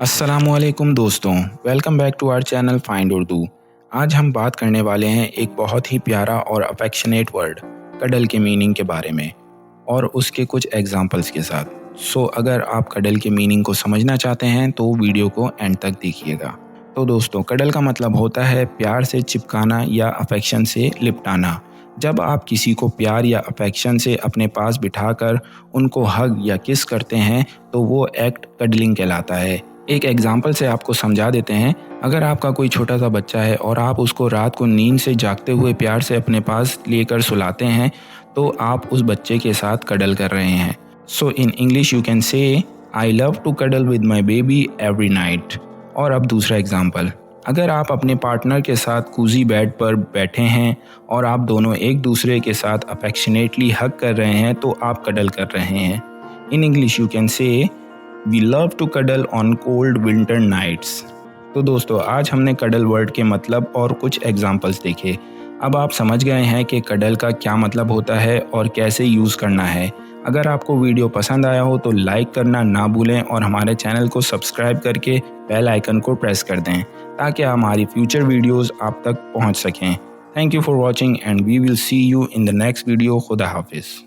अस्सलामुअलैकुम दोस्तों, welcome back to our channel find Urdu. आज हम बात करने वाले हैं एक बहुत ही प्यारा और अफेक्शनेट वर्ड कडल के मीनिंग के बारे में और उसके कुछ एग्जांपल्स के साथ। अगर आप कडल के मीनिंग को समझना चाहते हैं तो वीडियो को एंड तक देखिएगा। तो दोस्तों, कडल का मतलब होता है प्यार से चिपकाना या अफेक्शन से लिपटाना। जब आप किसी को प्यार या अफेक्शन से अपने पास बिठाकर उनको हग या किस करते हैं तो वो एक्ट कडलिंग कहलाता है। एक एग्जाम्पल से आपको समझा देते हैं। अगर आपका कोई छोटा सा बच्चा है और आप उसको रात को नींद से जागते हुए प्यार से अपने पास लेकर सुलाते हैं तो आप उस बच्चे के साथ कडल कर रहे हैं। So in English you can say I love to cuddle with my baby every night. और अब दूसरा एग्जाम्पल, अगर आप अपने पार्टनर के साथ कूजी बेड पर बैठे हैं और आप दोनों एक दूसरे के साथ अफेक्शनेटली हग कर रहे हैं तो आप कडल कर रहे हैं। In English you can say we love to cuddle on cold winter nights. तो दोस्तों, आज हमने कडल वर्ड के मतलब और कुछ एग्जाम्पल्स देखे। अब आप समझ गए हैं कि कडल का क्या मतलब होता है और कैसे यूज़ करना है। अगर आपको वीडियो पसंद आया हो तो लाइक करना ना भूलें और हमारे चैनल को सब्सक्राइब करके बेल आइकन को प्रेस कर दें ताकि हमारी फ्यूचर वीडियोस आप तक पहुंच सकें। Thank you for watching and we will see you in the next video. खुदा हाफिज़।